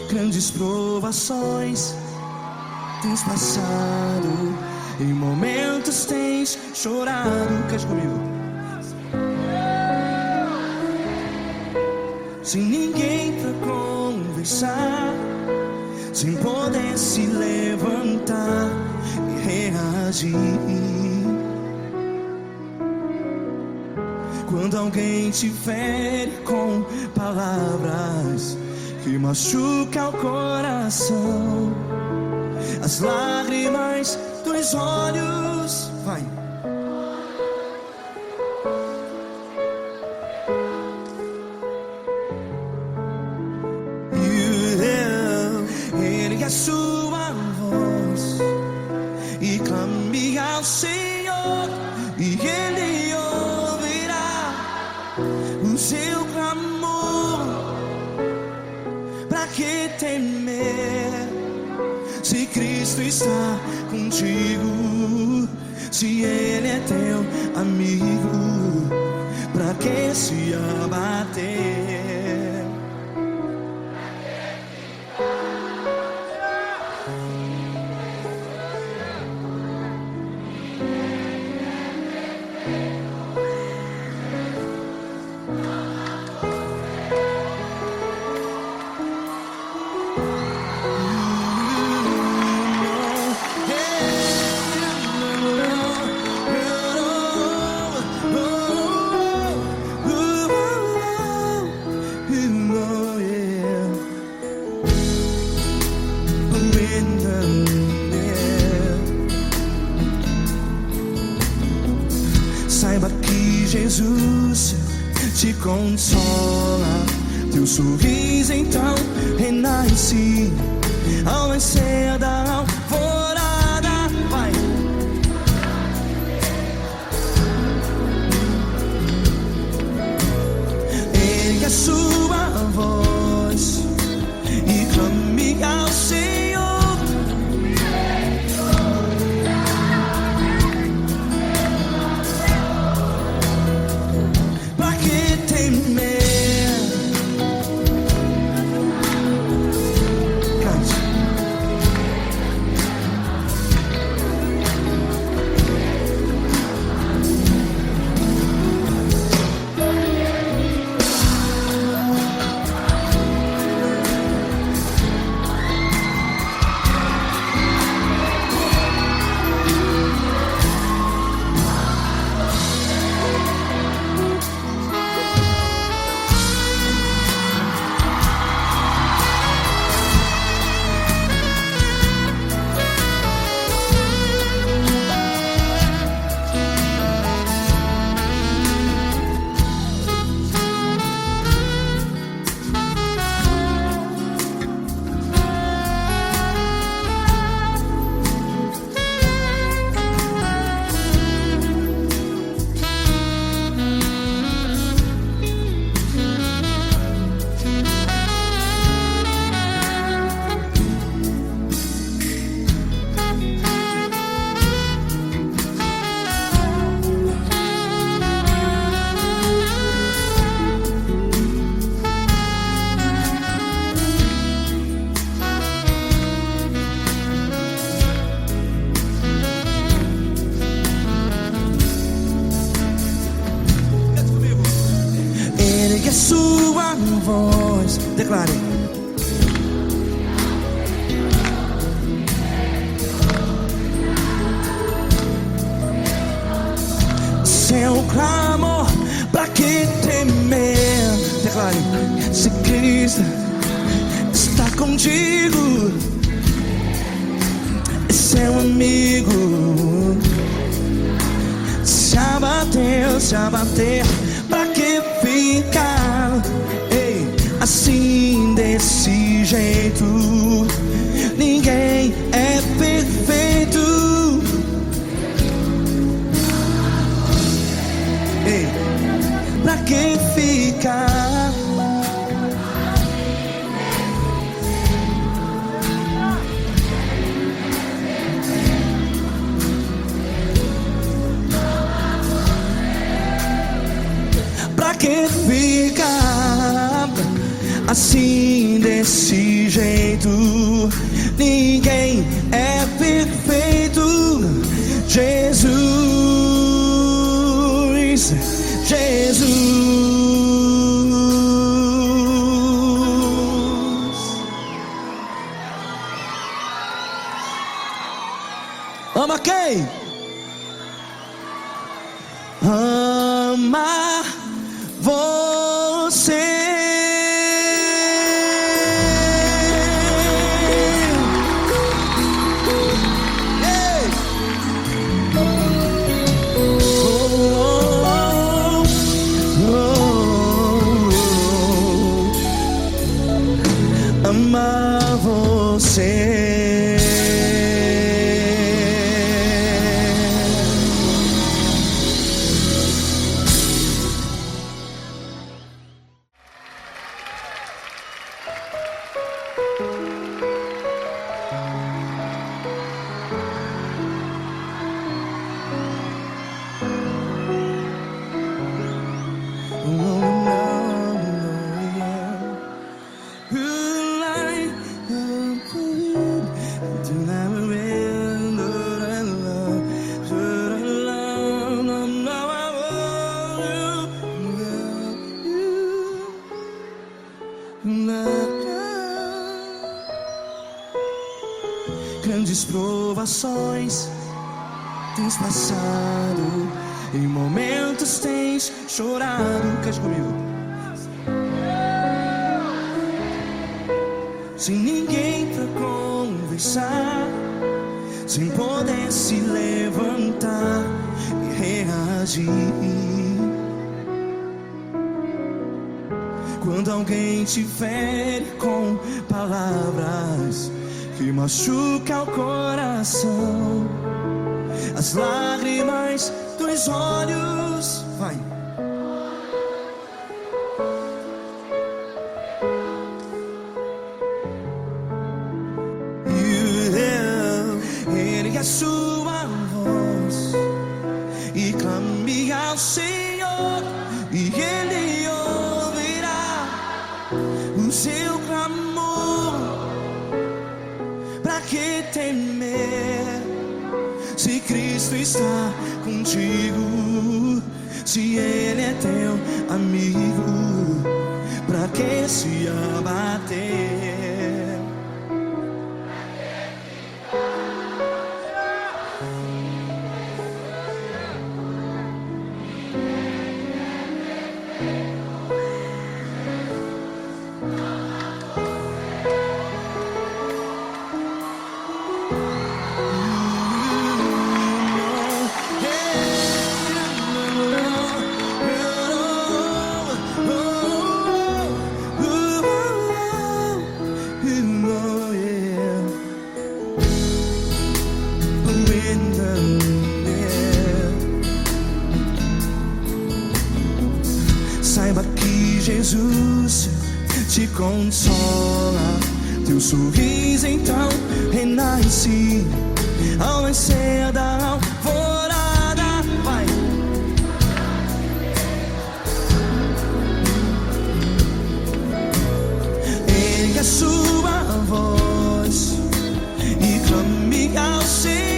Grandes provações tens passado, em momentos tens chorado. Cante comigo. Sem ninguém pra conversar, sem poder se levantar e reagir. Quando alguém te fere com palavras que machuca o coração, as lágrimas dos olhos, vai. Ergue a sua voz e clame ao Senhor, e Ele ouvirá o seu clamor. Pra que temer, se Cristo está contigo? Se Ele é teu amigo, pra que se abater? Saiba que Jesus te consola, teu sorriso então renasce ao nascer da alvorada. Vai. Ergue a sua voz e clame ao Senhor. A sua voz, declare. Seu clamor, pra que temer? Declare. Se Cristo está contigo, é seu amigo. Se abater, pra que ficar, ei, assim desse jeito? Ninguém é perfeito. Ei, pra que ficar? Pra Pra que ficar assim desse jeito? Ninguém é perfeito. Jesus, Jesus. Ama quem? Ama você. Ei! Ama você. Grandes provações tens passado, em momentos tens chorado. Cante comigo. Sem ninguém pra conversar, sem poder se levantar e reagir. Quando alguém te fere com palavras que machuca o coração, as lágrimas dos olhos, vai. Ergue a sua voz e clame ao Senhor, e Ele ouvirá o seu clamor. Pra que temer, se Cristo está contigo? Se Ele é teu amigo, pra que se abater? Saiba que Jesus te consola, teu sorriso então renasce ao nascer da alvorada. Vai. Ergue a sua voz e clame ao Senhor.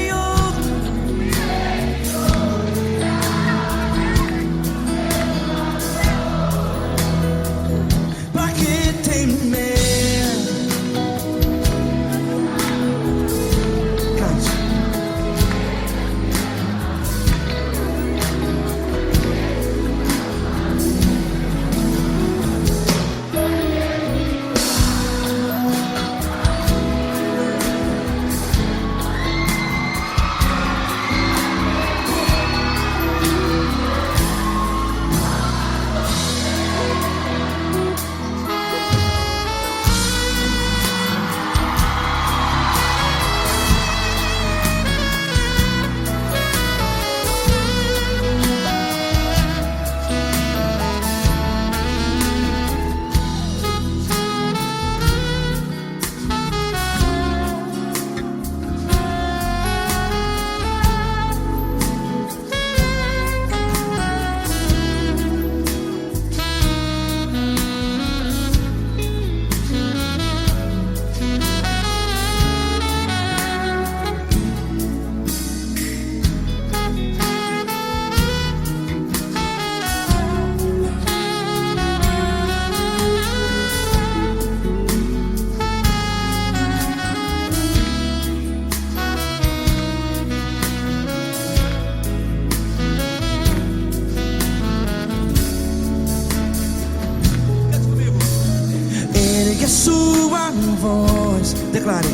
voz. Declare.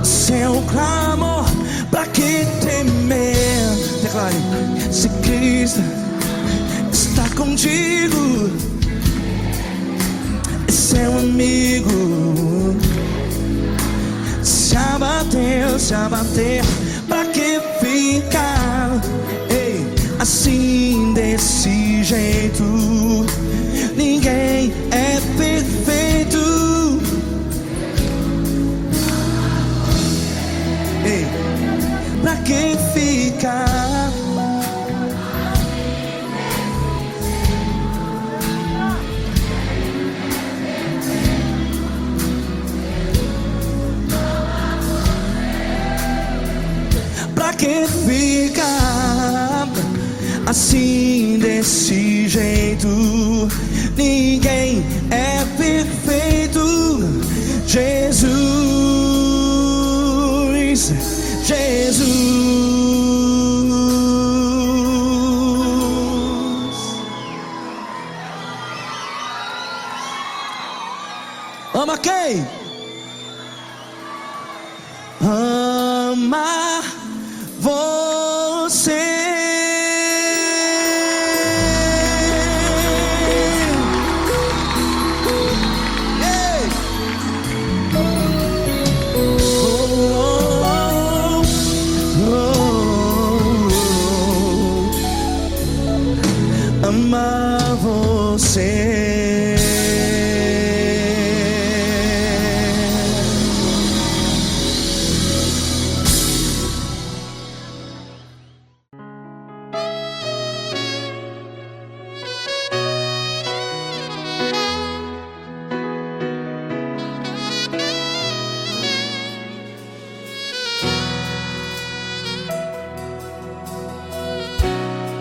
Seu clamor, pra que temer? Declare. Se Cristo está contigo, é seu amigo. Se abater, pra que ficar? Ei, assim desse jeito, ninguém é perfeito. Ei, pra que ficar? Pra que ficar assim desse jeito? Ninguém é perfeito. Jesus, ama quem? Ama você. Ei. Ama você.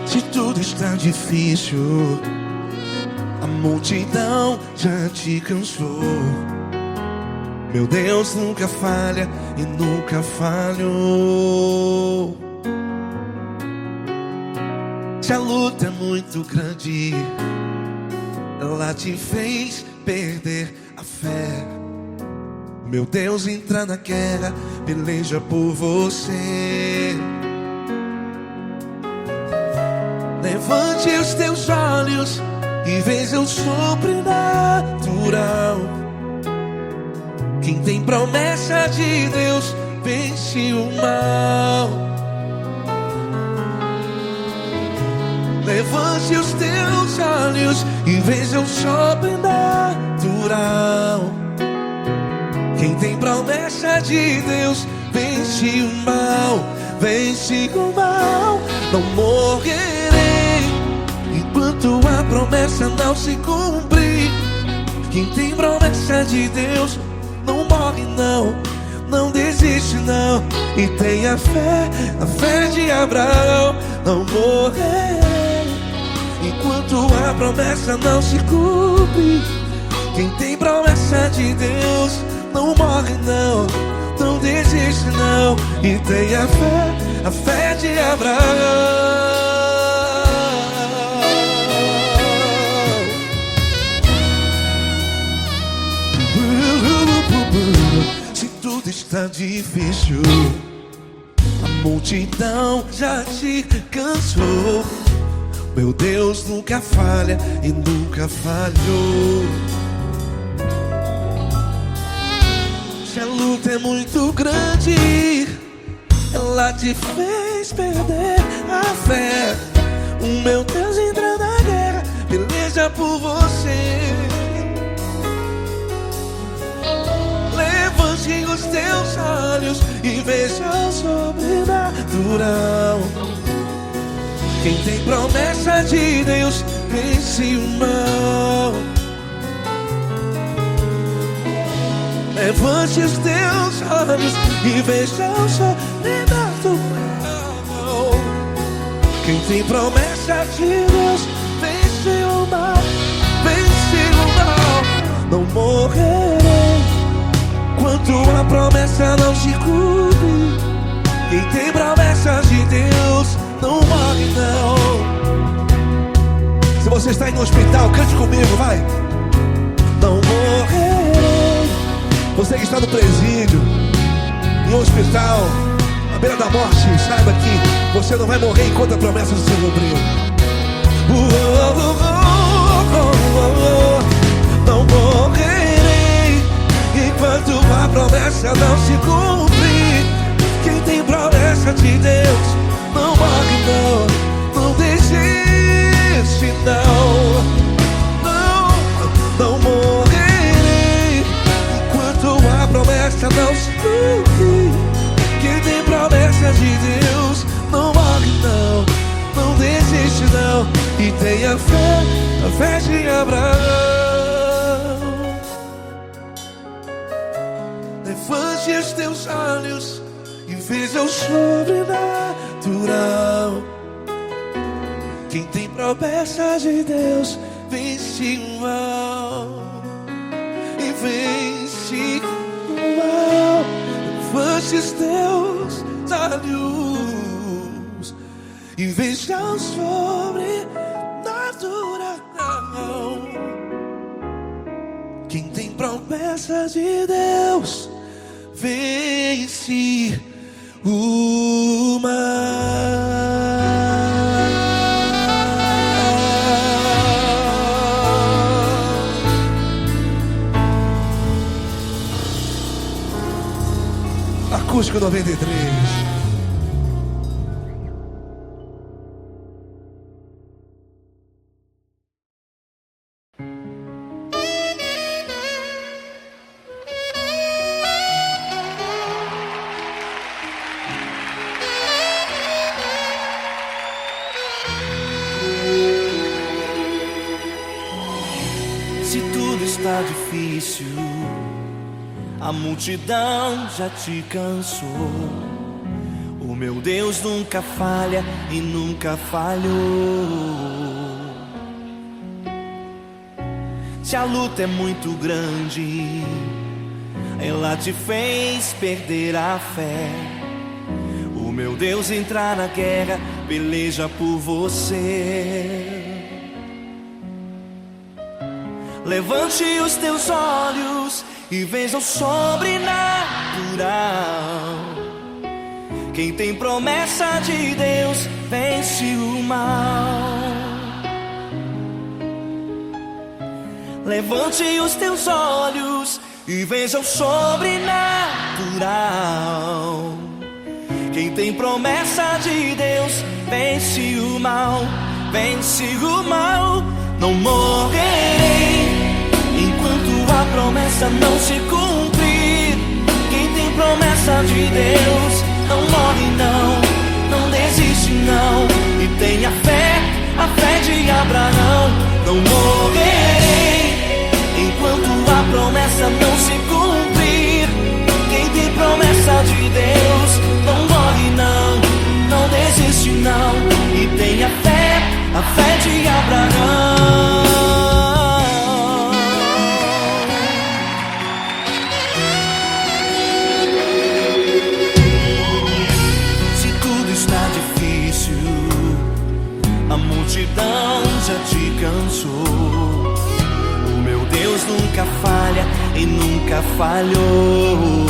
Se tudo está difícil, a multidão já te cansou. Meu Deus nunca falha e nunca falhou. Se a luta é muito grande, ela te fez perder a fé. Meu Deus entra na guerra, peleja por você. Levante os teus olhos e veja o sobrenatural. Quem tem promessa de Deus vence o mal. Levante os teus olhos e veja o sobrenatural. Quem tem promessa de Deus vence o mal. Vence o mal. Não morrerei enquanto a promessa não se cumprir. Quem tem promessa de Deus não morre não, não desiste não. E tenha fé, a fé de Abraão. Não morrerei enquanto a promessa não se cumpre. Quem tem promessa de Deus não morre não, não desiste não. E tenha fé, a fé de Abraão. Se tudo está difícil, a multidão já te cansou. Meu Deus nunca falha e nunca falhou. Se a luta é muito grande, ela te fez perder a fé. O meu Deus entra na guerra, peleja por você. Levante os teus olhos e veja o sobrenatural. Quem tem promessa de Deus vence o mal. Levante os teus olhos e veja o sobrenatural. Quem tem promessa de Deus vence o mal. Vence o mal. Não morrerei enquanto a promessa não se cumpre. Quem tem promessas de Deus não morre não. Se você está aí no hospital, cante comigo, vai. Não morrerei. Você que está no presídio, em um hospital, à beira da morte, saiba que você não vai morrer enquanto a promessa não se cumpriu. Não morrerei enquanto a promessa não se cumprir. Quem tem promessa de Deus não morre não. Não desiste não. Não morrerei enquanto a promessa não se cumprir. Quem tem promessa de Deus não morre não. Não desiste não. E tenha fé, a fé de Abraão. Levante os teus olhos e veja o sobrenatural. Quem tem promessa de Deus vence o mal. E vence o mal. Levante os teus olhos e veja o sobrenatural. Quem tem promessa de Deus vence o mal. Acústico 93. Se tudo está difícil, a multidão já te cansou. O meu Deus nunca falha e nunca falhou. Se a luta é muito grande, ela te fez perder a fé. O meu Deus entrar na guerra, peleja por você. Levante os teus olhos e veja o sobrenatural. Quem tem promessa de Deus vence o mal. Levante os teus olhos e veja o sobrenatural. Quem tem promessa de Deus vence o mal. Vence o mal. Não morrerei enquanto a promessa não se cumprir. Quem tem promessa de Deus não morre não. Não desiste não. E tenha fé, a fé de Abraão. Não morrerei enquanto a promessa não se cumprir. Quem tem promessa de Deus não morre não. Não desiste não. E tenha fé, a fé de Abraão. Se tudo está difícil, a multidão já te cansou. O meu Deus nunca falha e nunca falhou.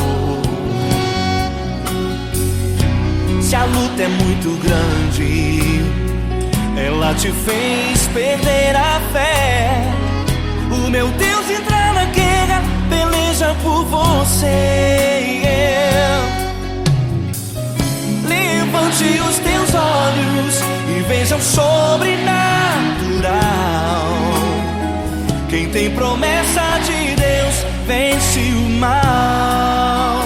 Se a luta é muito grande, ela te fez perder a fé. O meu Deus entra na guerra, peleja por você. Levante os teus olhos e veja o sobrenatural. Quem tem promessa de Deus vence o mal.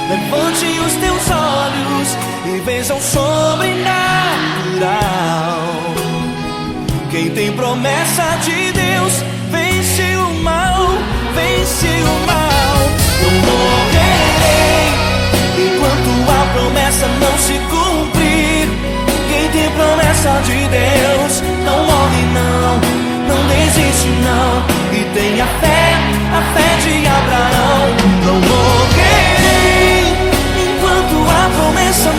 Levante os teus olhos e veja o sobrenatural. Quem tem promessa de Deus vence o mal. Vence o mal. Não morrerei enquanto a promessa não se cumprir. Quem tem promessa de Deus não morre não. Não desiste não. E tenha fé, a fé de Abraão. Não morrerei enquanto a promessa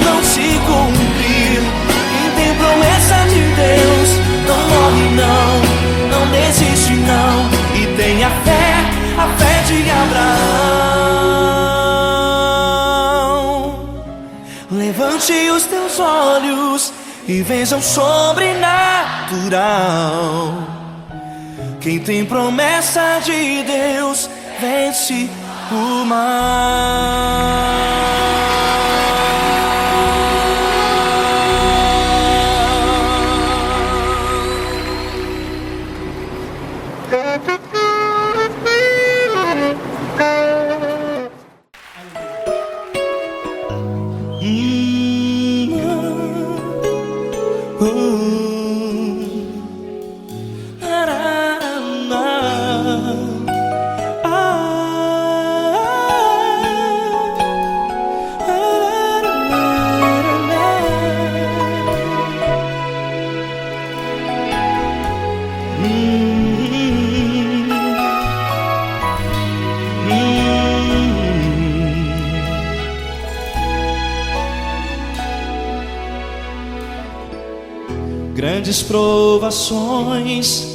Feche os teus olhos e veja o sobrenatural. Quem tem promessa de Deus vence o mal. Grandes provações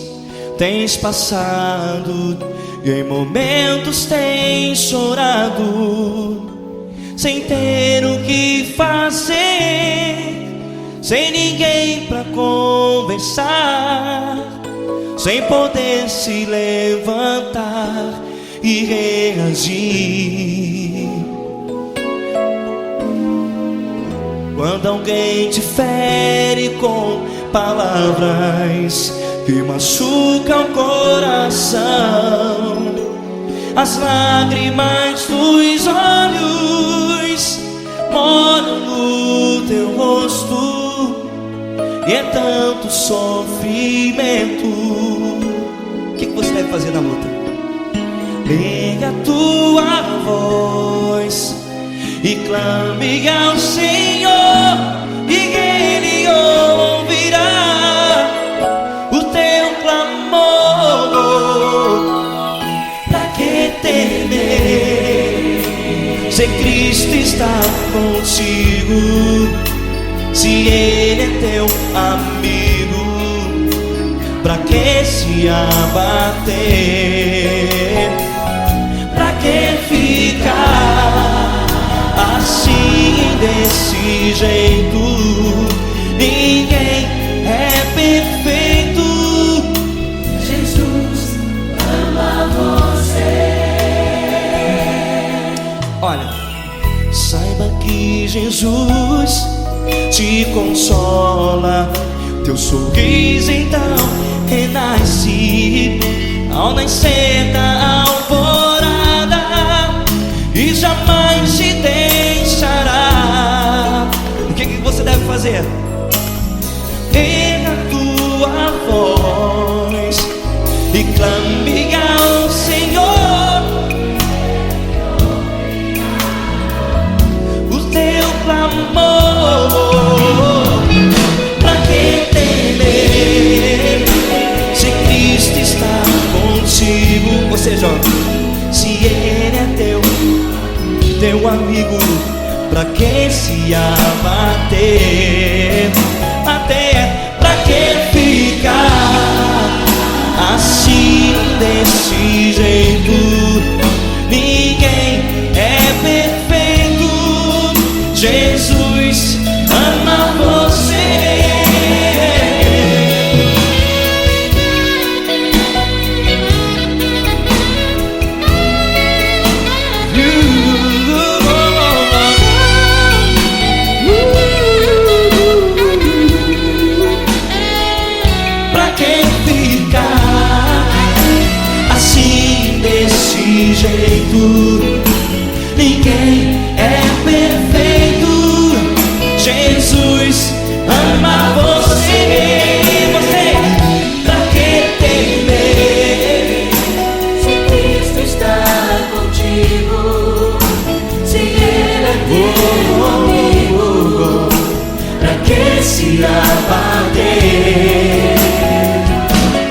tens passado e em momentos tens chorado, sem ter o que fazer, sem ninguém pra conversar, sem poder se levantar e reagir. Quando alguém te fere com palavras que machucam o coração, as lágrimas dos olhos molham no teu rosto, e é tanto sofrimento. O que você deve fazer na luta? Liga a tua voz e clame ao Senhor, e Ele ouvirá o teu clamor. Pra que temer, se Cristo está contigo, se Ele é teu amigo? Pra que se abater? Pra que ficar assim, desse jeito? Ninguém é perfeito. Jesus ama você. Olha, saiba que Jesus te consola, teu sorriso então renasce ao nascer da alvorada, e jamais te deixará. O que você deve fazer? Erga a tua voz e clame ao Senhor, o teu clamor. Pra que temer, se Cristo está contigo? Ou seja, se Ele é teu amigo, pra que se abater? Até pra que ficar assim, desse jeito? Ninguém é perfeito. Jesus ama você. Jeito, ninguém é perfeito. Jesus ama você. Você, pra que temer, Se Cristo está contigo, se Ele é teu amigo, pra que se abater?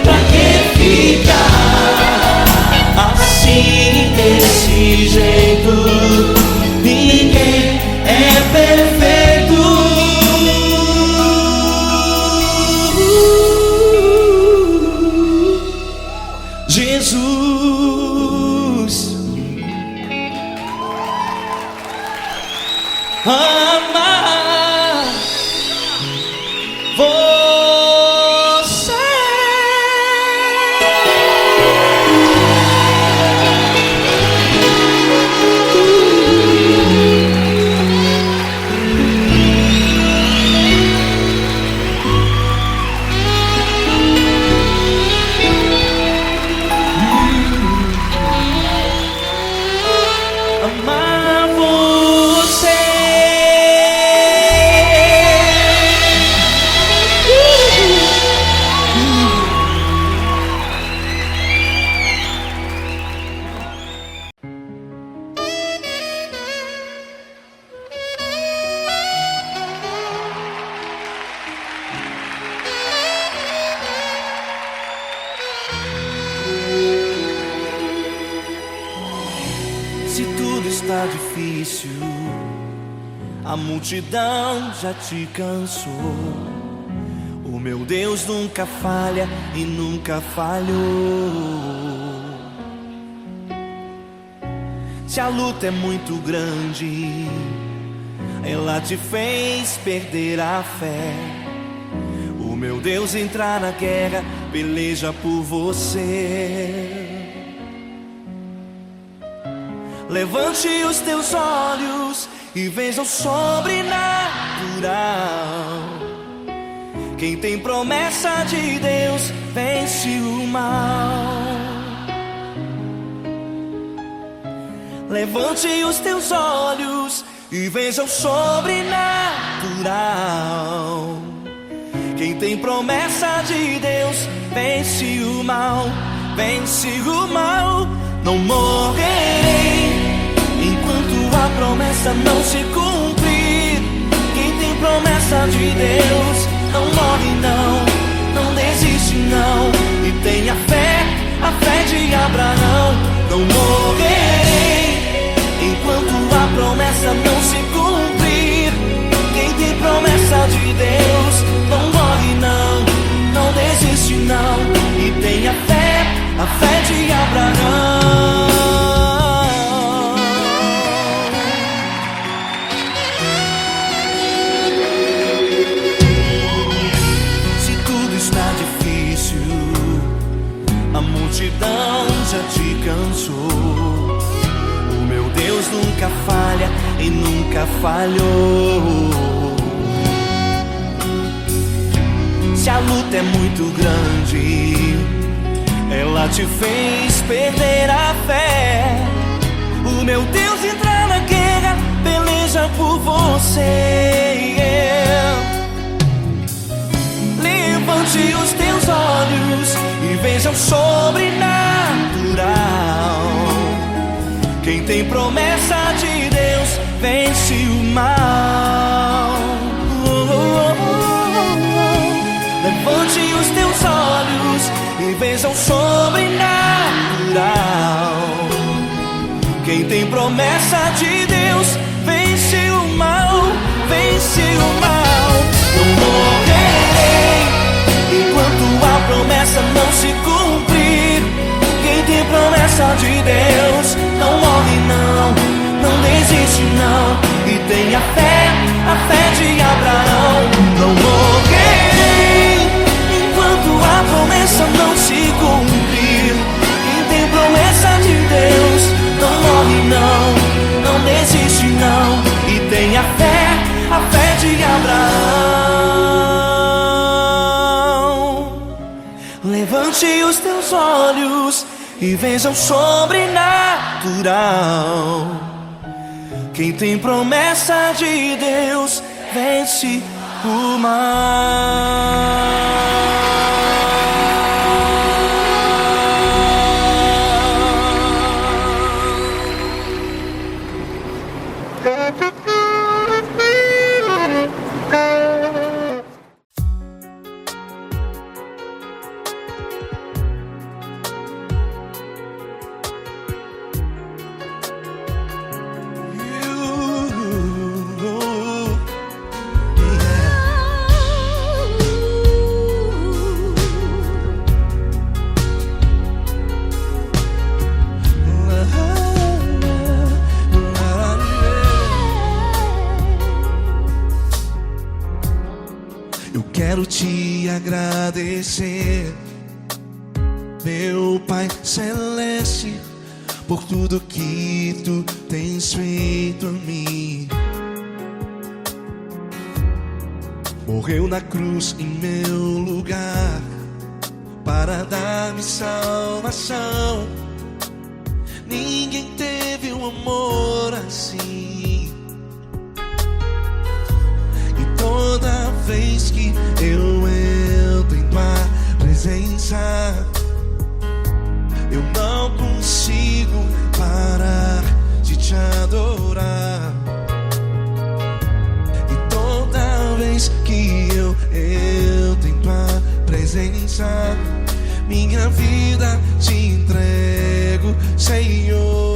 pra que ficar assim, desse jeito? Ninguém é perfeito. Jesus ama amar você. Se tudo está difícil, a multidão já te cansou. O meu Deus nunca falha e nunca falhou. Se a luta é muito grande, ela te fez perder a fé. O meu Deus entra na guerra, peleja por você. Levante os teus olhos e veja o sobrenatural. Quem tem promessa de Deus vence o mal. Levante os teus olhos e veja o sobrenatural. Quem tem promessa de Deus vence o mal, vence o mal. Não morrerei enquanto a promessa não se cumprir. Quem tem promessa de Deus não morre não, não desiste não. E tenha fé, a fé de Abraão. Não morrerei enquanto a promessa não se cumprir. Quem tem promessa de Deus não morre não, não desiste não. E tenha fé, a fé de Abraão. Se tudo está difícil, a multidão já te cansou. O meu Deus nunca falha e nunca falhou. Se a luta é muito grande, ela te fez perder a fé. O meu Deus entra na guerra, peleja por você. Levante os teus olhos e veja o sobrenatural. Quem tem promessa de Deus vence o mal. Levante os teus olhos e veja o sobrenatural. Quem tem promessa de Deus vence o mal, vence o mal. Não morrerei enquanto a promessa não se cumprir. Quem tem promessa de Deus não morre não, não desiste não. E tenha fé, a fé de Abraão. Não morrerei enquanto a promessa não se cumprir. Quem tem promessa de Deus não morre não, não desiste não. E tenha fé, a fé de Abraão. Levante os teus olhos e veja o sobrenatural. Quem tem promessa de Deus vence o mal. Quero te agradecer, meu Pai Celeste, por tudo que tu tens feito a mim. Morreu na cruz em meu lugar para dar-me salvação. Ninguém teve um amor amor assim. E toda vez que eu entro em tua presença, eu não consigo parar de te adorar. E toda vez que eu entro em tua presença, minha vida te entrego, Senhor.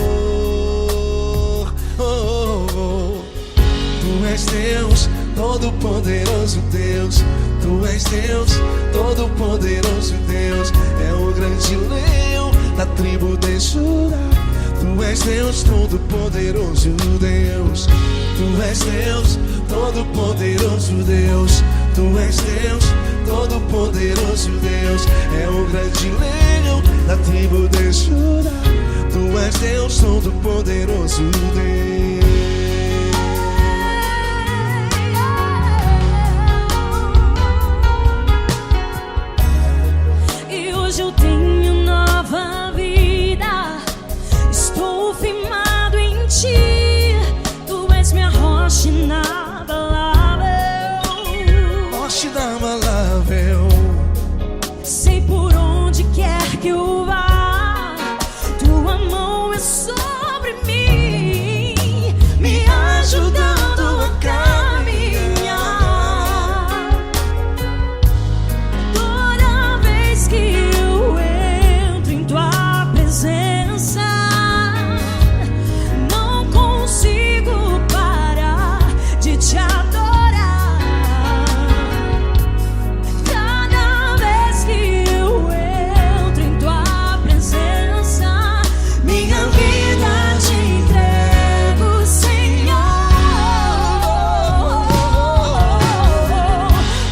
Tu és Deus, todo-poderoso Deus. Tu és Deus, todo-poderoso Deus. É o grande leão da tribo de Judá. Tu és Deus, todo-poderoso Deus. Tu és Deus, todo-poderoso Deus. Tu és Deus, todo-poderoso Deus. É o grande leão da tribo de Judá. Tu és Deus, todo-poderoso Deus. E hoje eu tenho nova vida. Estou firmado em ti. Tu és minha rocha inabalável. Rocha inabalável. Sei por onde quer que eu vá, tua mão é sobre mim, me ajudando a caminhar. Toda vez que eu entro em tua presença, não consigo parar de te adorar. Cada vez que eu entro em tua presença, minha vida te entrego, Senhor.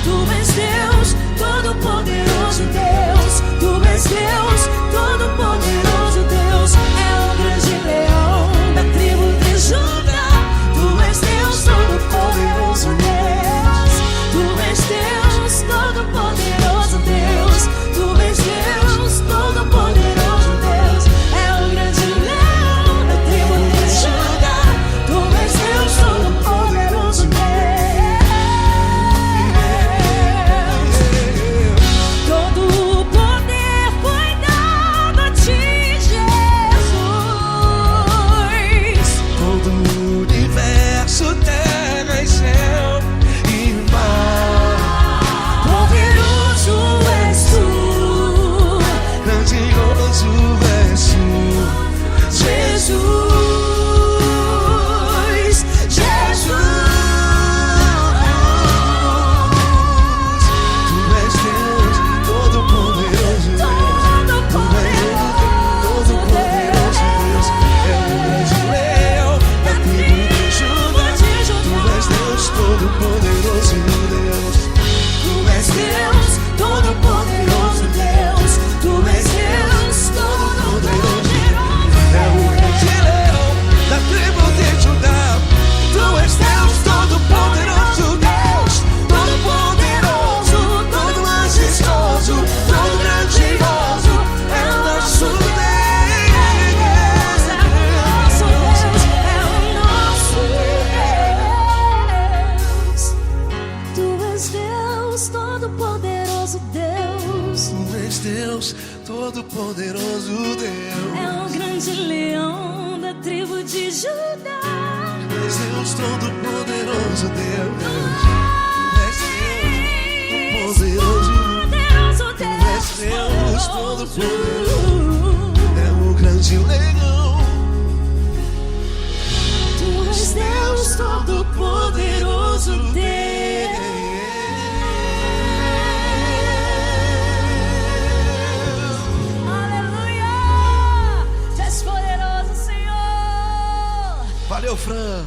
Tu és Deus, todo-poderoso Deus. Tu és Deus, todo-poderoso Deus. É o grande leão da tribo de Judá. Tu és Deus, todo-poderoso Deus. Tu és Deus, todo-poderoso Deus. Tu és Deus, todo-poderoso Deus. É o grande leão da tribo de Judá. Tu és Deus, todo-poderoso Deus. Todo o poder foi dado a ti, Jesus. Todo o universo, terra e céu e mar. Poderoso és tu, Grandioso és tu, Jesus, Jesus. Tu és Deus, todo-poderoso Deus. Tu és Deus, todo-poderoso Deus. É o grande leão da tribo de Judá. Tu és Deus, todo-poderoso Deus. Tu és Deus, todo-poderoso Deus. Tu és Deus, todo-poderoso. É o grande leão da tribo de Judá. Tu és Deus, todo-poderoso Deus. Todo-poderoso, todo majestoso, todo grandioso. É o nosso Deus. É o nosso Deus, é o nosso Deus. Tu és Deus, todo-poderoso Deus. Tu és Deus, todo-poderoso Deus. É o grande leão da tribo de Judá. Tu és Deus, todo-poderoso Deus. Tu és Deus, poderoso. Poderoso Tu és Deus, Deus. todo-poderoso. É o grande leão. Tu és Deus, todo-poderoso Deus. Aleluia! Tu és poderoso, Senhor. Valeu, Fran.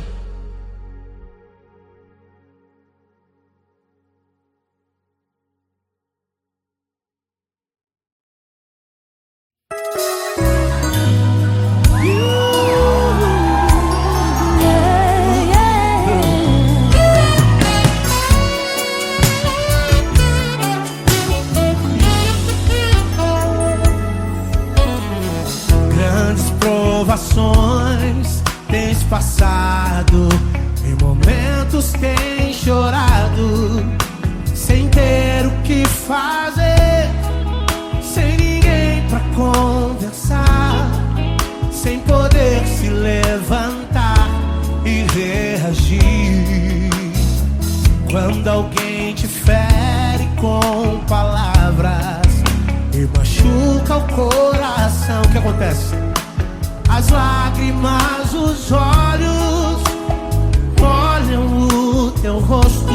acontece? As lágrimas dos olhos molham o teu rosto,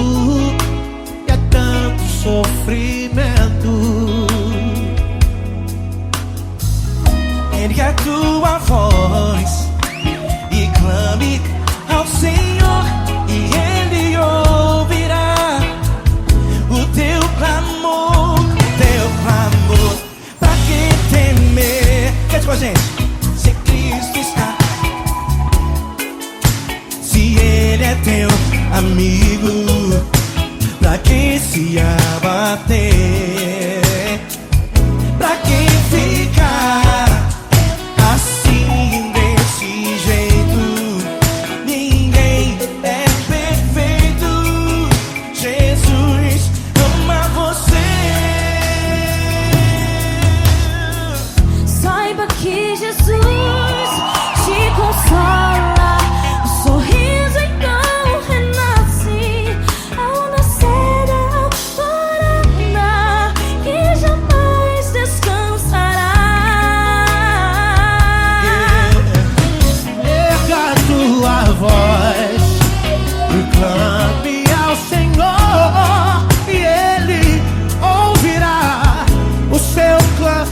e é tanto sofrimento. Ergue a tua voz e clame ao Senhor, e Ele ouvirá o teu clamor, pra que temer? Cante com a gente. Se Cristo está, se Ele é teu amigo, pra que se abater? Pra que ficar assim desse jeito? Ninguém é perfeito. Jesus ama você. Saiba que Jesus te consola. O sorriso então renasce ao nascer da alvorada, que jamais descansará. Erga a tua voz, clame ao Senhor, e Ele ouvirá o seu clamor.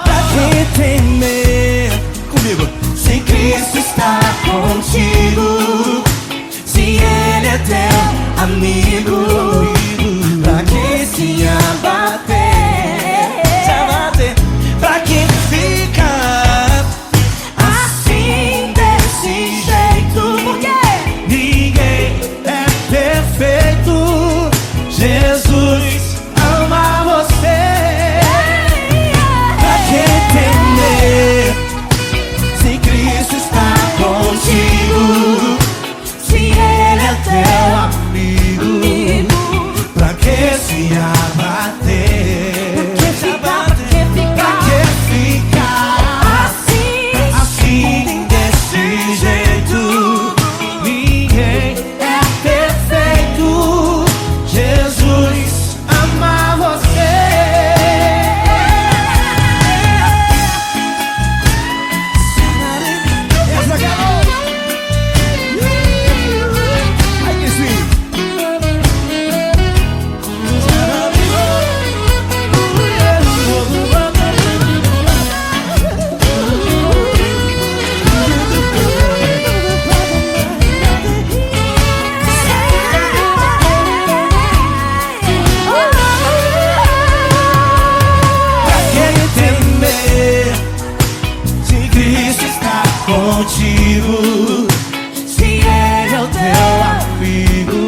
Pra que temer? Comigo. Se Cristo está contigo, se Ele é teu amigo, pra que se abater? Pra que ficar assim desse jeito? Porque Ninguém é perfeito. Jesus ama você. pra que temer? Se Cristo está contigo, se Ele é teu amigo, pra que se abater? Pra que ficar assim desse jeito? Ninguém é perfeito. Jesus ama você. Essa garota. Ai, que sim. Pra que temer? Se Cristo está contigo, se Ele é o teu amigo,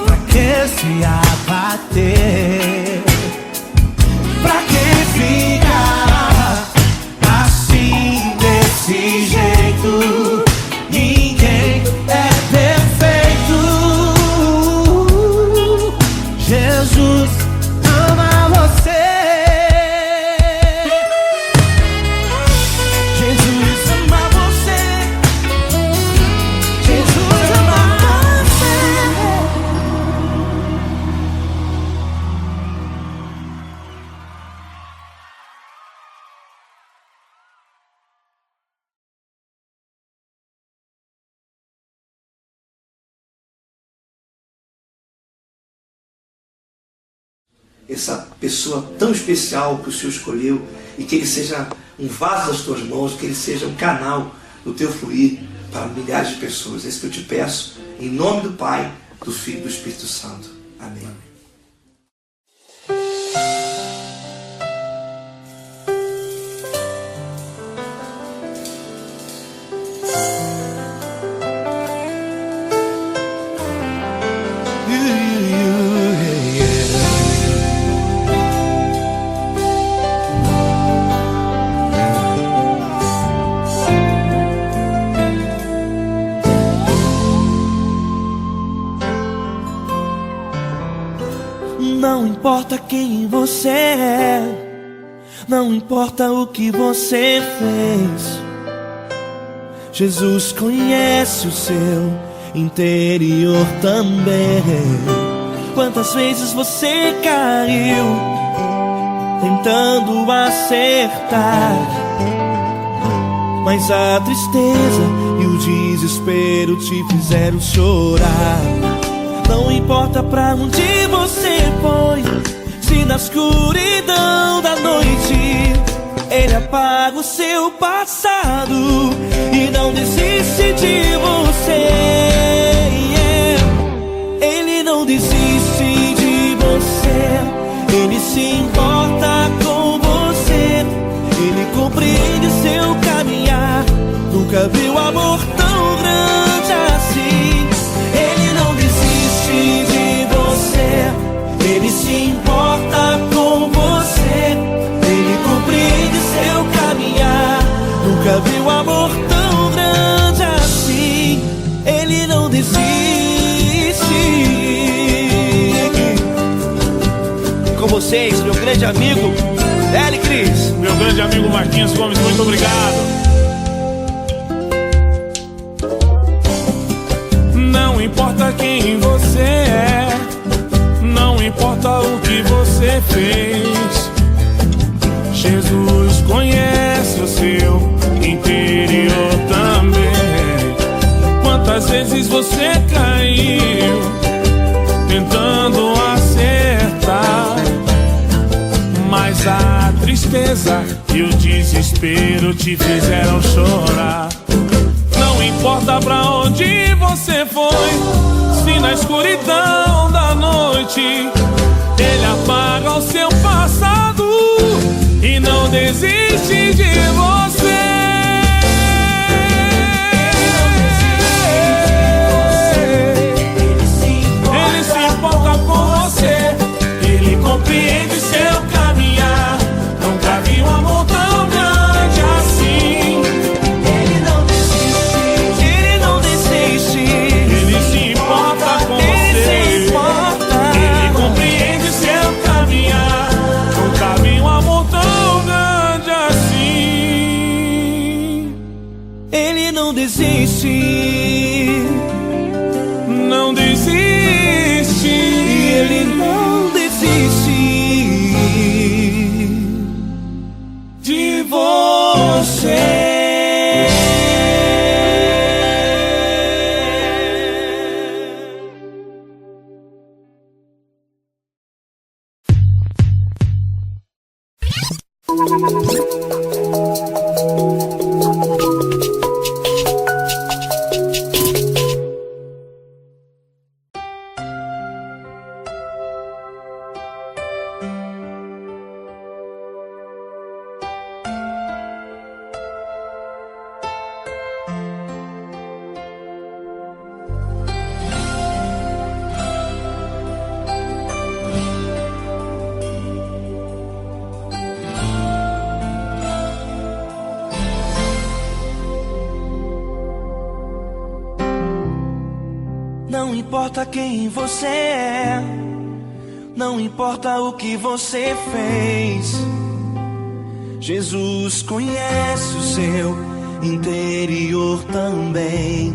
pra que se abater? Pra que ficar assim desse jeito? Ninguém é perfeito. Jesus ama você. Jesus ama você. Jesus ama você. Essa pessoa tão especial que o Senhor escolheu, e que ele seja um vaso das tuas mãos, que ele seja um canal do teu fluir para milhares de pessoas. É isso que eu te peço, em nome do Pai, do Filho e do Espírito Santo. Amém. Não importa quem você é, não importa o que você fez, Jesus conhece o seu interior também. Quantas vezes você caiu, tentando acertar, mas a tristeza e o desespero te fizeram chorar. Não importa pra onde você foi, se na escuridão da noite Ele apaga o seu passado e não desiste de você. Ele não desiste de você, Ele se importa com você, Ele compreende seu caminhar. Nunca viu amor tão grande assim. Ele não desiste de você, Ele se importa com você, Ele compreende seu caminhar. Nunca viu amor tão grande assim. Ele não desiste. Com vocês, meu grande amigo L. Cris. Meu grande amigo Marquinhos Gomes, muito obrigado. Não importa quem você é, não importa o que você fez, Jesus conhece o seu interior também. Quantas vezes você caiu tentando acertar, mas a tristeza e o desespero te fizeram chorar. Não importa pra onde você foi, se na escuridão da noite Ele apaga o seu passado e não desiste de você. Ele se importa com você, Ele compreende seu caminhar. Nunca vi um amor tão grande assim. Ele não desiste, Ele não desiste. Ele se importa com você, Ele compreende seu caminhar. Nunca vi um amor tão grande assim. Ele não desiste, Não desiste. Ele não desiste De você. Não importa quem você é, não importa o que você fez, Jesus conhece o seu interior também.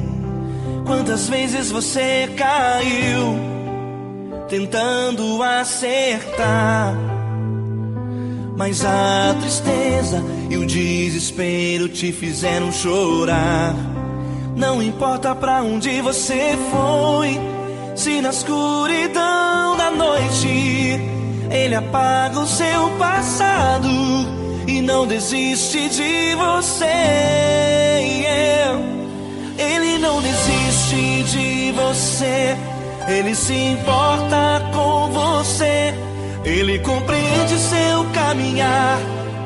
Quantas vezes você caiu tentando acertar, mas a tristeza e o desespero te fizeram chorar. Não importa pra onde você foi, se na escuridão da noite Ele apaga o seu passado e não desiste de você. Ele não desiste de você, Ele se importa com você, Ele compreende seu caminhar.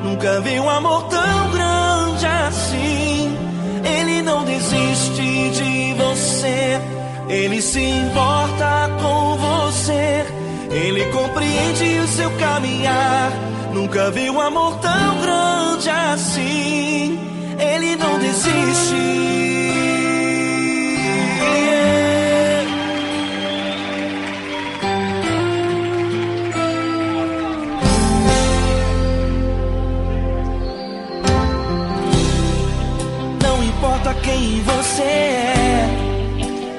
Nunca vi um amor tão grande assim. Ele não desiste de você, Ele se importa com você, Ele compreende o seu caminhar. Nunca vi um amor tão grande assim. Ele não desiste. Não importa quem você é,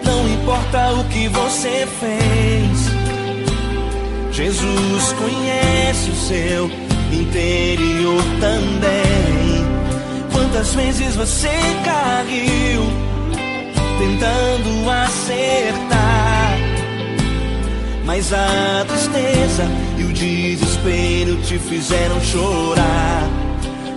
não importa o que você fez, Jesus conhece o seu interior também. Quantas vezes você caiu tentando acertar, mas a tristeza e o desespero te fizeram chorar.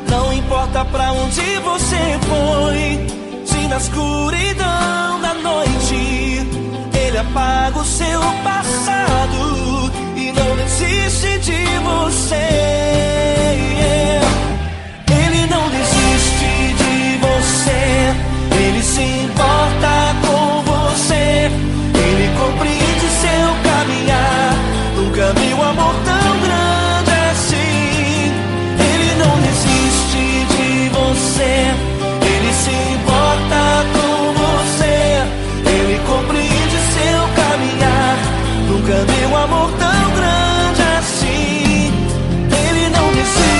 Não importa pra onde você foi, se na escuridão da noite Ele apaga o seu passado e não desiste de você. Ele não desiste de você, Ele se importa com você, Ele compreende seu caminhar. Nunca vi um amor tão grande assim. Ele não desiste de você, Ele se importa com você, Ele compreende seu caminhar. Nunca vi um amor tão grande assim. Ele não desiste.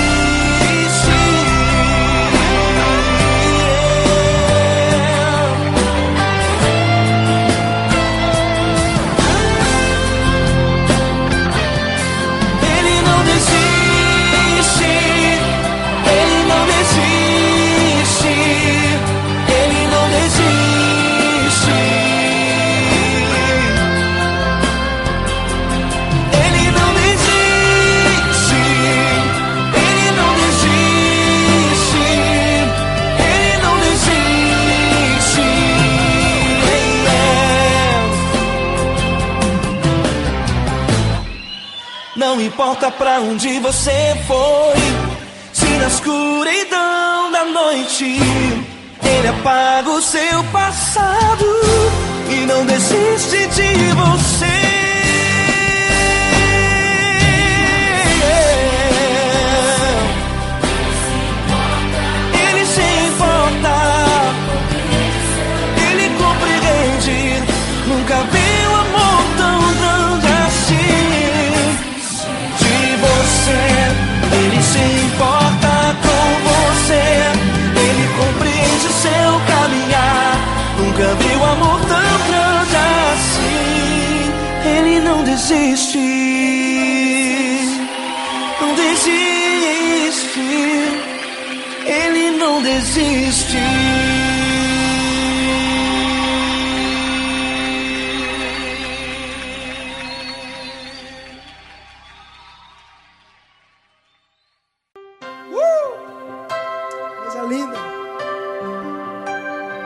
Não importa pra onde você foi, se na escuridão da noite Ele apaga o seu passado e não desiste de você. Ele se importa, Ele compreende. Nunca vi um amor tão grande assim. Ele se importa com você, Ele compreende seu caminhar. Nunca vi um amor tão grande assim. Ele não desiste, não desiste, Ele não desiste. Linda.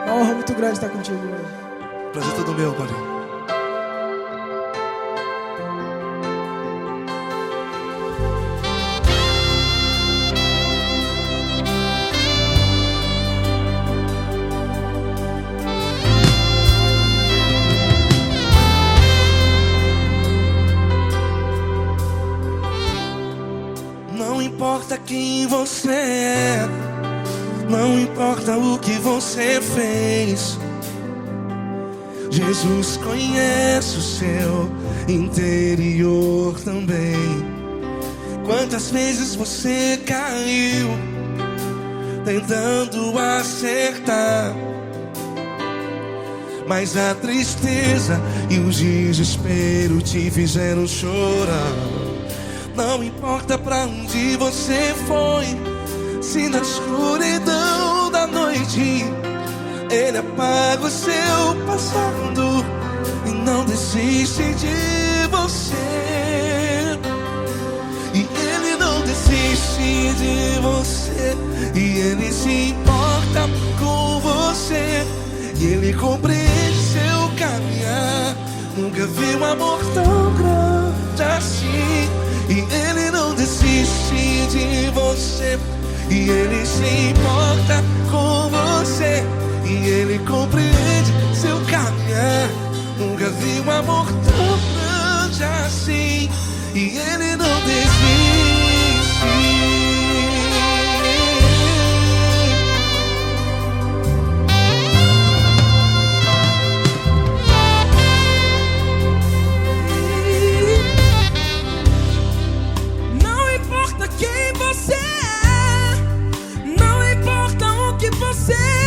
Uma honra muito grande estar contigo hoje. Prazer todo meu, Paulinho. Não importa quem você é, não importa o que você fez, Jesus conhece o seu interior também. Quantas vezes você caiu tentando acertar, mas a tristeza e o desespero te fizeram chorar. Não importa pra onde você foi, se na escuridão da noite Ele apaga o seu passado e não desiste de você. E Ele não desiste de você, e Ele se importa com você, e Ele compreende seu caminhar. Nunca vi um amor tão grande assim. E Ele não desiste de você, e Ele se importa com você, e Ele compreende seu caminhar. Nunca vi um amor tão grande assim. E Ele não desiste. Não importa quem você é, não importa o que você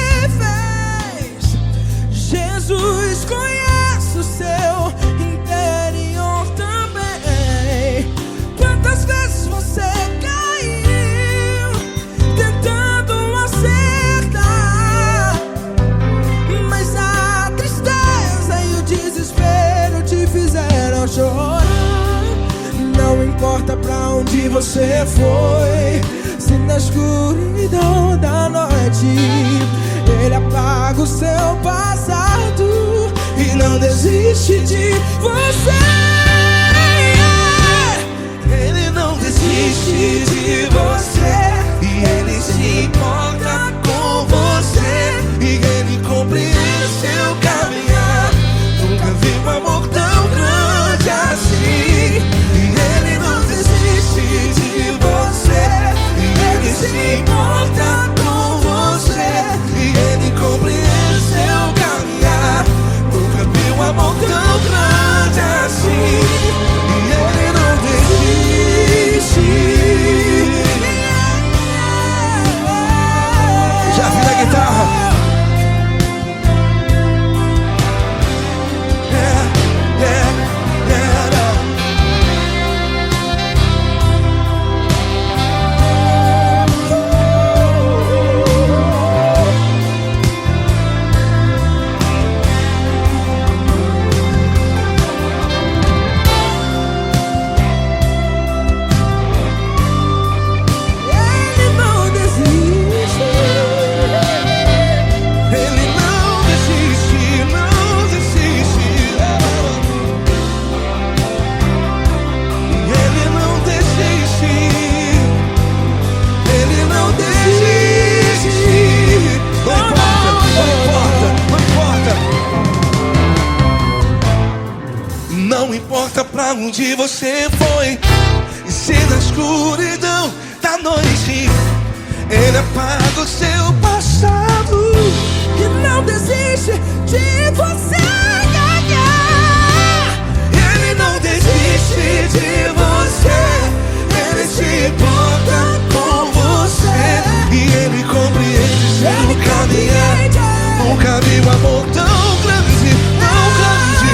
apaga o seu passado e não desiste de você. Ele não desiste de você, e ele se importa com você, e ele compreende seu caminhar. Nunca vi um amor tão grande assim. E ele não desiste de você, e ele se importa com você, e ele compreende seu caminhar. Nunca vi um amor tão grande assim. E ele não desiste. Já vi a guitarra. Não importa pra onde você foi, e se na escuridão da noite ele apaga o seu passado E não desiste de você. Ele não desiste de você, ele se importa com você, e ele compreende seu caminhar. Nunca vi um amor tão grande, tão grande.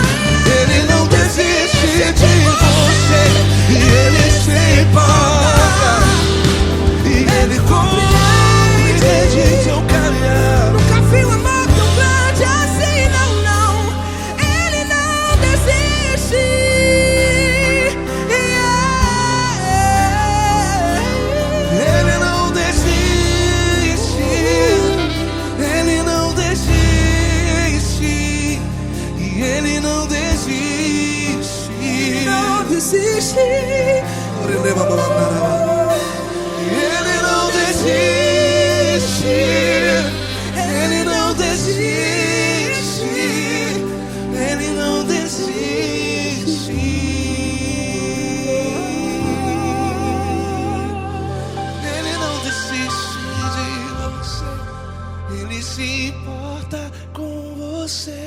Ele não desiste de você, e ele se importa, e ele compreende seu caminhar. Nunca vi um amor tão grande assim, não, não. Ele não desiste. Ele não desiste, ele não desiste, e ele não desiste. Não desiste. Ele não desiste, ele não desiste, ele não desiste. Ele não desiste de você, ele se importa com você,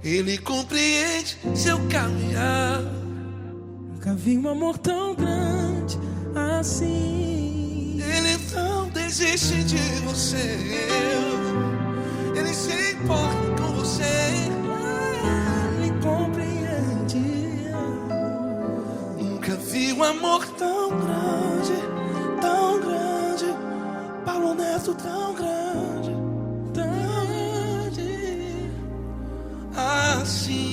ele compreende seu caminhar. Nunca vi um amor tão grande assim. Ele não desiste de você, ele se importa com você, Ele compreende. nunca vi um amor tão grande, tão grande. Paulo Neto tão grande, tão grande assim.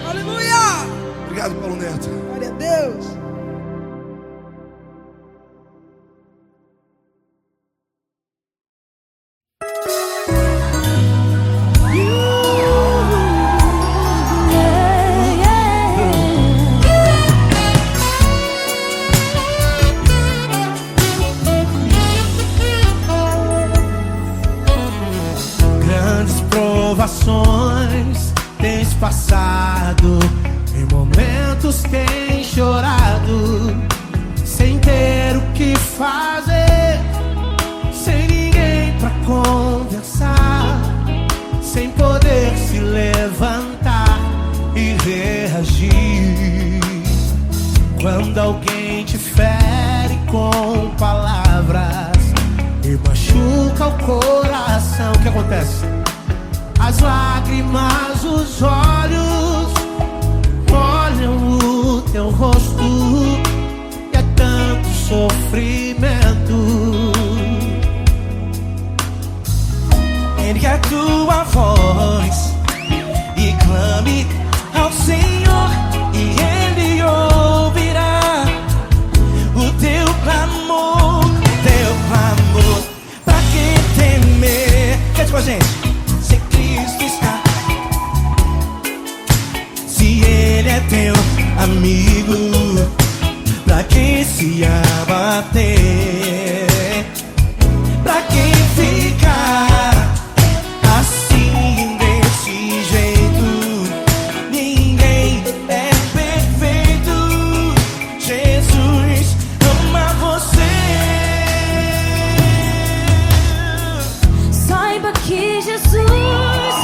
Aleluia! Obrigado, Paulo Neto. Glória a Deus. Grandes provações tens passado, em momentos tens chorado, sem ter o que fazer, sem ninguém pra conversar, sem poder se levantar e reagir. Quando alguém te fere com palavras e machuca o coração, o que acontece? As lágrimas, os olhos olham o teu rosto, e é tanto sofrimento. ergue a tua voz e clame ao Senhor, e Ele ouvirá o teu clamor, pra quem temer. Cante com a gente. Se Cristo está, se Ele é teu amigo, pra quem se abater, pra quem ficar assim desse jeito. Ninguém é perfeito, Jesus ama você. Saiba que Jesus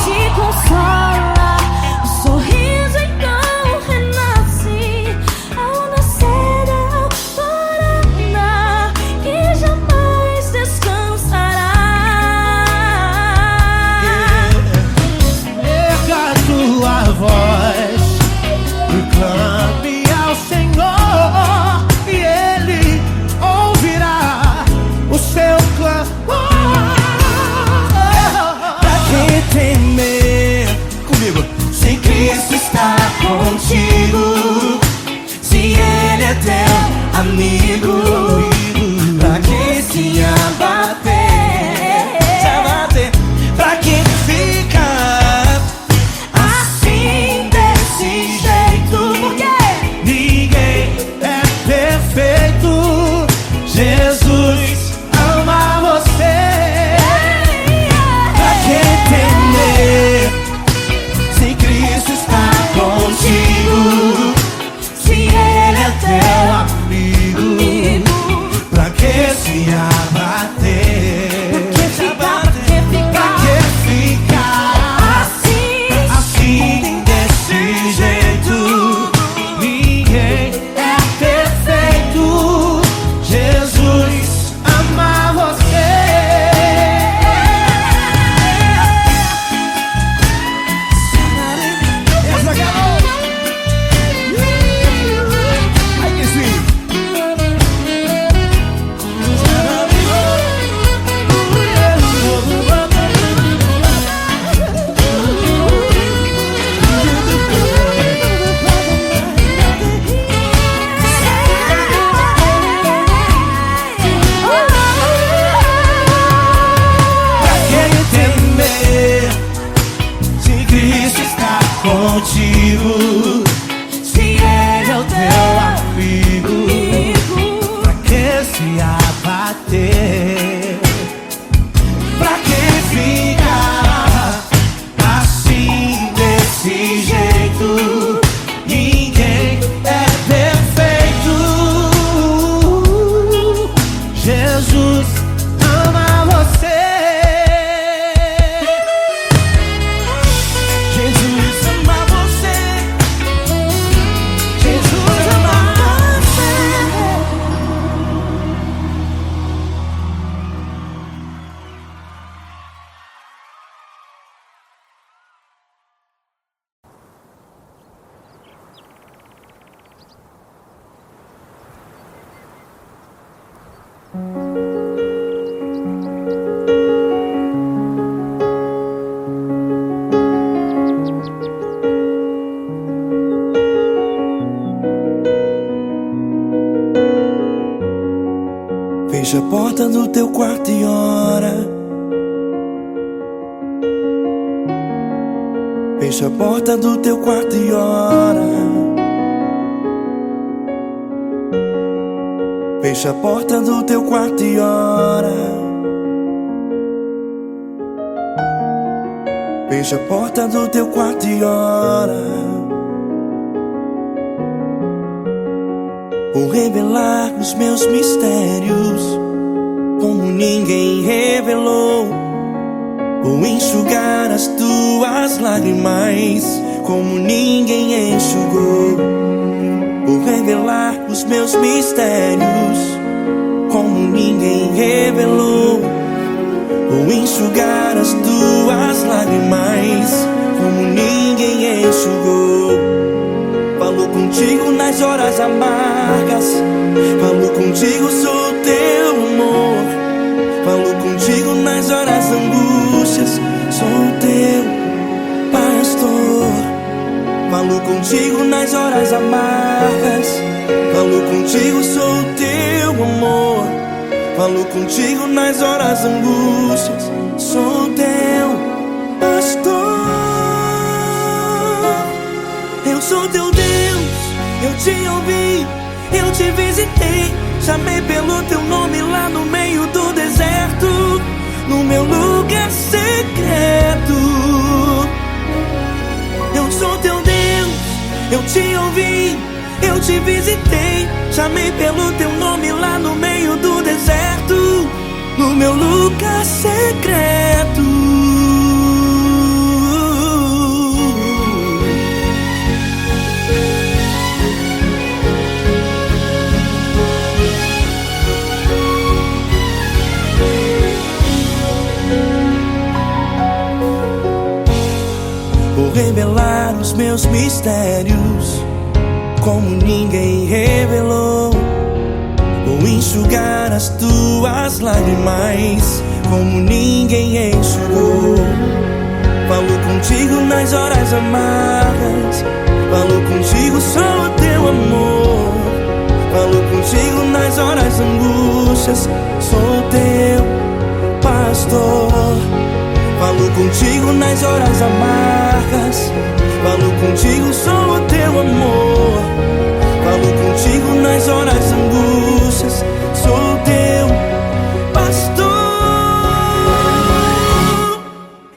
te consola, o sorriso então renasce ao nascer da alvorada, que jamais descansará. Erga a tua voz e clame ao Senhor, e Ele ouvirá o seu clamor. Pra quem temer, comigo, se Cristo está contigo, se Ele é teu amigo, pra quem se abater, pra quem fica assim desse jeito. Ninguém é perfeito, Jesus ama você. Pra quem temer, se Cristo está contigo, se Ele é teu amigo, pra que se abater, pra que ficar assim desse jeito. Ninguém é perfeito, Jesus ama você. Essa garota, ai que sim. Pra quem temer, se Cristo está contigo, se Ele é o teu amigo, pra que se abater, pra que ficar assim desse jeito. Ninguém é perfeito, Jesus ama você. Jesus ama você. Jesus ama você. Fecha a porta do teu quarto e ora. Fecha a porta do teu quarto e ora. Fecha a porta do teu quarto e ora. Fecha a porta do teu quarto e ora. Vou revelar os meus mistérios como ninguém revelou. Vou enxugar as tuas lágrimas como ninguém enxugou. Vou revelar os meus mistérios como ninguém revelou. Vou enxugar as tuas lágrimas como ninguém enxugou. Falo contigo nas horas amargas, falo contigo, sou teu amor. Falo contigo nas horas angústias, angústias, sou teu pastor. Falo contigo nas horas amargas, falo contigo, sou teu amor. Falo contigo nas horas angústias, sou teu pastor. Eu sou teu Deus, eu te ouvi, eu te visitei, chamei pelo teu nome lá no meio do deserto, no meu lugar secreto. Eu sou teu Deus, eu te ouvi, eu te visitei, chamei pelo teu nome lá no meio do deserto, no meu lugar secreto. Vou revelar os meus mistérios como ninguém revelou. Vou enxugar as tuas lágrimas como ninguém enxugou. Falo contigo nas horas amargas, falo contigo, sou o teu amor. Falo contigo nas horas angústias, sou teu pastor. Falo contigo nas horas amargas, falo contigo, sou o teu amor. Falo contigo nas horas angústias, sou teu pastor.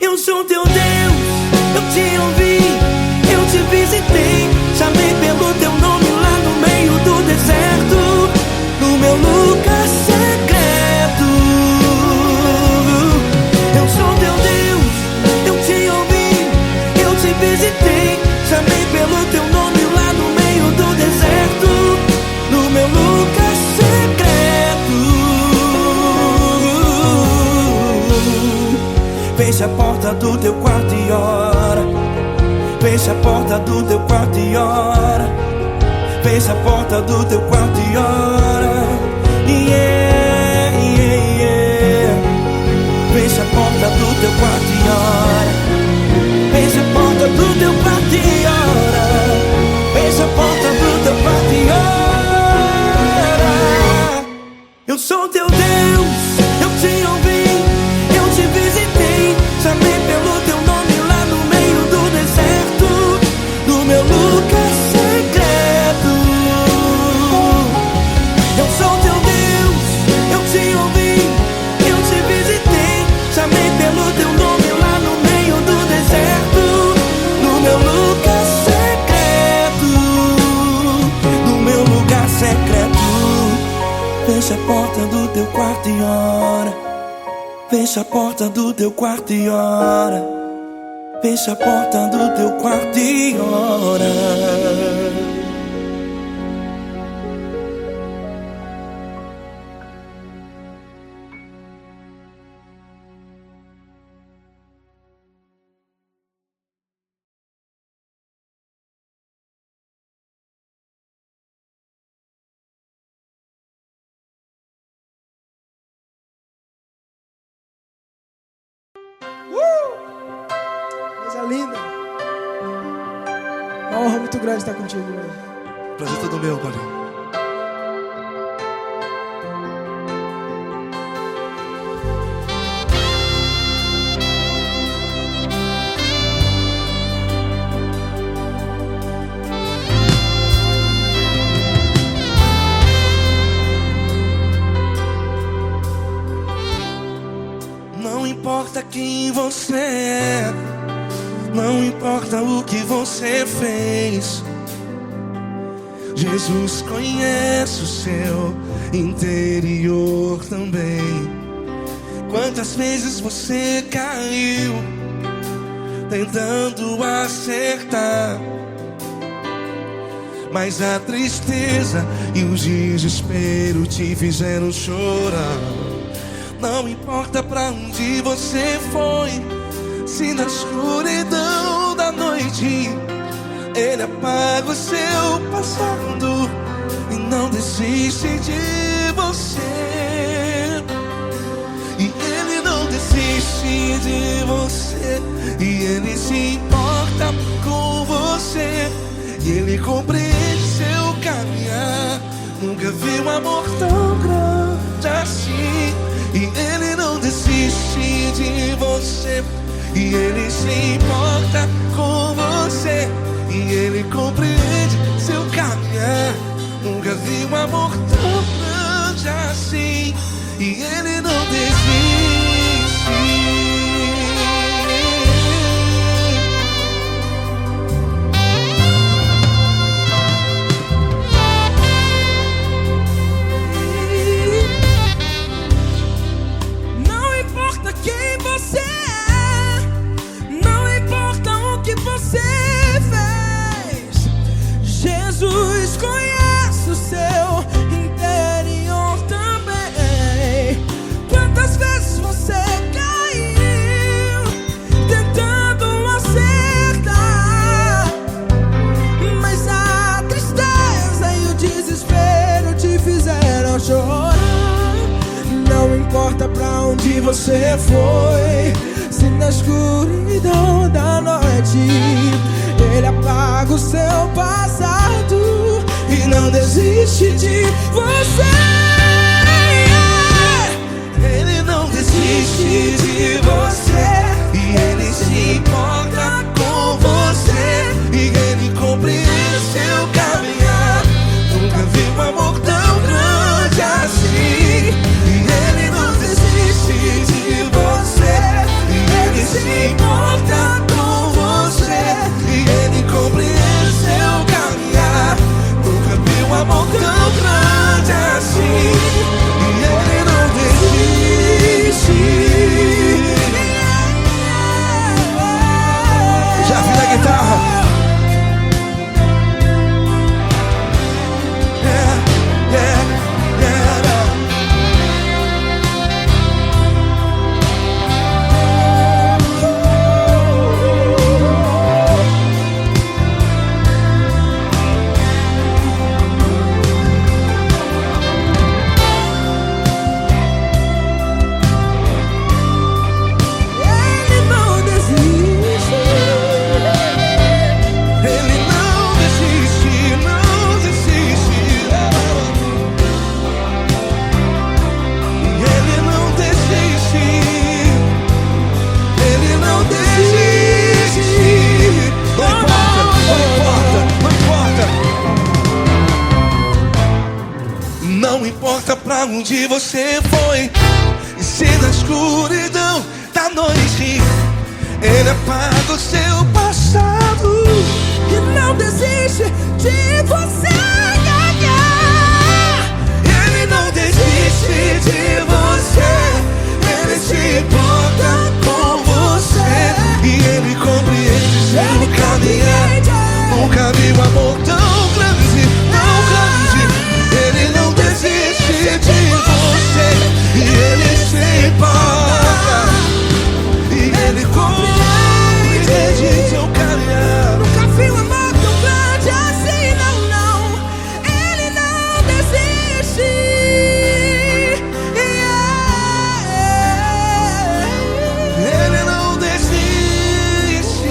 Eu sou teu Deus, eu te ouvi, eu te visitei, chamei pelo teu nome lá no meio do deserto, no meu lugar secreto. Eu sou teu Deus, eu te ouvi, eu te visitei, chamei pelo teu nome lá no meio do deserto, no meu lugar secreto. Fecha a porta do teu quarto e ora. Fecha a porta do teu quarto e ora. Fecha a porta do teu quarto e ora. Yeah, yeah, yeah. Fecha a porta do teu quarto e ora. Fecha a porta do teu quarto e ora. Fecha a porta do teu quarto e ora. Eu sou teu Deus, eu te ouvi, eu te visitei, chamei pelo teu nome lá no meio do deserto, no meu lugar secreto. Eu sou teu Deus, eu te ouvi, eu te visitei, chamei pelo teu nome lá no meio do deserto, no meu lugar secreto, no meu lugar secreto. Fecha a porta do teu quarto e ora. Fecha a porta do teu quarto e ora. Fecha a porta do teu quarto e ora. Coisa linda. Uma honra muito grande estar contigo hoje. Prazer todo meu, Paulinho. Não importa quem você é, não importa o que você fez, Jesus conhece o seu interior também. Quantas vezes você caiu tentando acertar, mas a tristeza e o desespero te fizeram chorar. Não importa pra onde você foi, se na escuridão da noite Ele apaga o seu passado e não desiste de você. E Ele não desiste de você, e Ele se importa com você, e Ele compreende seu caminhar. Nunca vi um amor tão grande assim, e Ele não desiste de você, e Ele se importa com você, e Ele compreende seu caminhar. Nunca vi um amor tão grande assim, e Ele não desiste. Não importa quem você é, não importa o que você fez, Jesus conhece o seu interior também. Quantas vezes você caiu tentando acertar, mas a tristeza e o desespero te fizeram chorar. Não importa pra onde você foi, se na escuridão da noite Ele apaga o seu passado e não desiste de você. Ele não desiste de você, e Ele se importa com você, e Ele compreende seu caminhar. Nunca vi um amor tão grande assim, e Ele não desiste de você, e Ele se importa com você, e Ele compreende seu caminhar. Nunca vi um amor tão grande assim, e Ele não desiste. Já vi na guitarra. Yeah, yeah, yeah. Ele não desiste. Ele não desiste, não desiste. Ele não desiste. Ele não desiste. Não importa, não importa, não importa. Não importa pra onde você foi, e se na escuridão da noite Ele apaga o seu passado. E não desiste de você. Ele não desiste de você, Ele se importa com você, e Ele compreende seu caminhar. Nunca vi um amor tão grande, tão grande. Ele não desiste de você, e Ele se importa, e Ele compreende seu caminhar. Nunca vi um amor tão grande assim, não, não. Ele não desiste. Ele não desiste,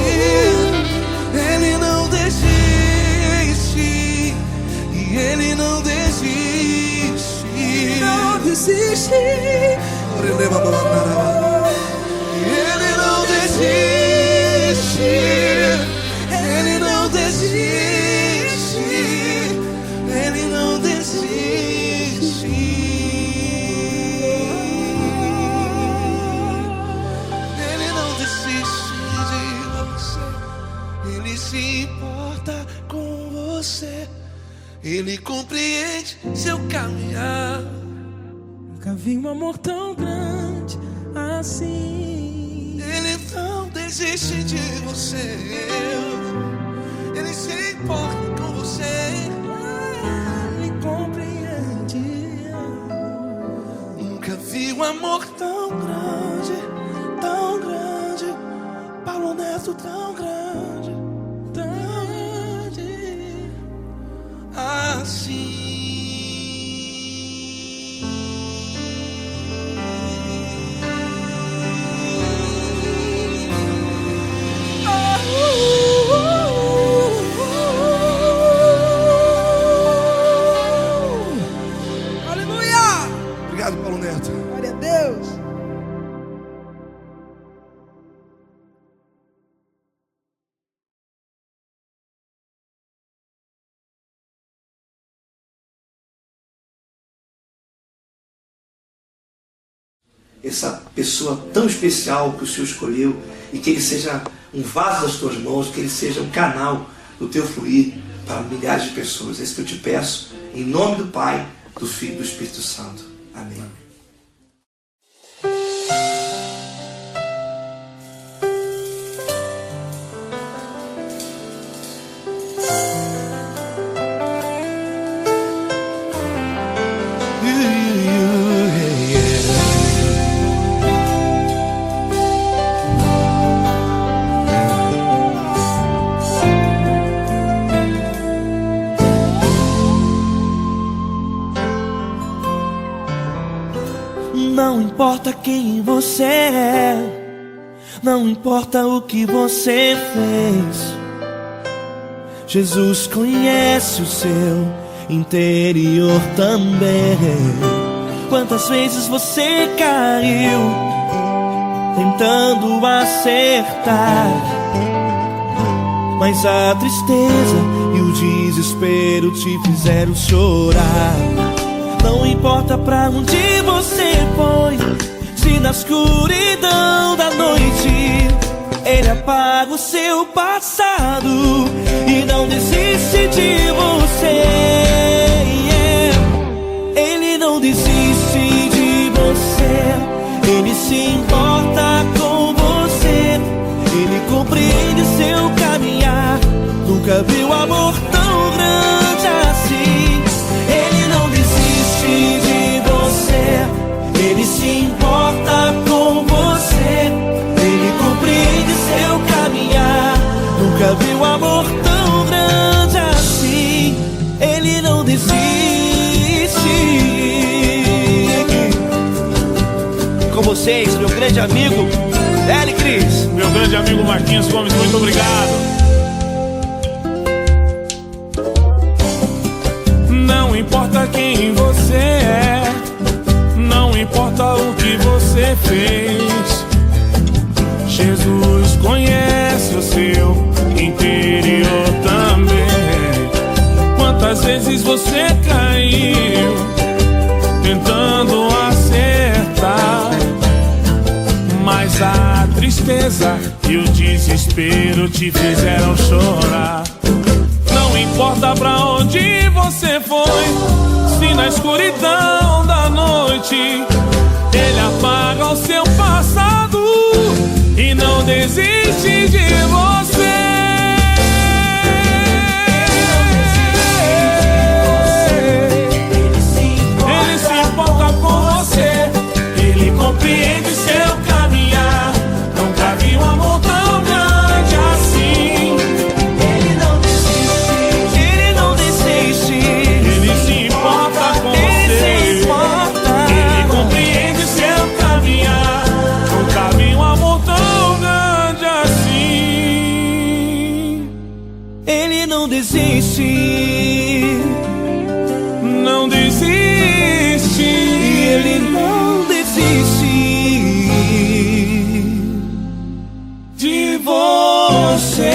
Ele não desiste, e Ele não desiste. Não desiste. Ele não desiste, Ele não desiste, Ele não desiste. Ele não desiste de você, Ele se importa com você, Ele compreende seu caminhar. Nunca vi um amor tão grande assim. Ele não desiste de você, Ele se importa com você, Ele compreende. Nunca vi um amor tão grande, tão grande. Paulo Neto tão grande, tão grande assim. essa pessoa tão especial que o Senhor escolheu e que ele seja um vaso das tuas mãos, que ele seja um canal do teu fluir para milhares de pessoas. É isso que eu te peço, em nome do Pai, do Filho e do Espírito Santo. Amém. Não importa quem você é, não importa o que você fez, Jesus conhece o seu interior também. Quantas vezes você caiu tentando acertar, mas a tristeza e o desespero te fizeram chorar. Não importa pra onde você foi, se na escuridão da noite Ele apaga o seu passado e não desiste de você. Ele não desiste de você, Ele se importa com você, Ele compreende seu caminhar. Nunca viu amor tão grande assim. Ele não desiste de você, Ele se importa com você, Ele compreende seu caminhar. Nunca viu amor tão grande assim. Ele não desiste. Com vocês, meu grande amigo L. Cris. Meu grande amigo Marquinhos Gomes, muito obrigado. Não importa quem você é, não importa o que você fez, Jesus conhece o seu interior também. Quantas vezes você caiu tentando acertar, mas a tristeza e o desespero te fizeram chorar. Não importa pra onde você foi, se na escuridão da noite Ele apaga o seu passado e não desiste de você. Ele se importa com você, Ele compreende seu caminhar. Nunca vi um amor tão grande assim. Ele não desiste, Ele não desiste. Ele se importa com você, Ele compreende seu caminhar. Nunca vi um amor tão grande assim. Ele não desiste, Não desiste. Ele não desiste De você.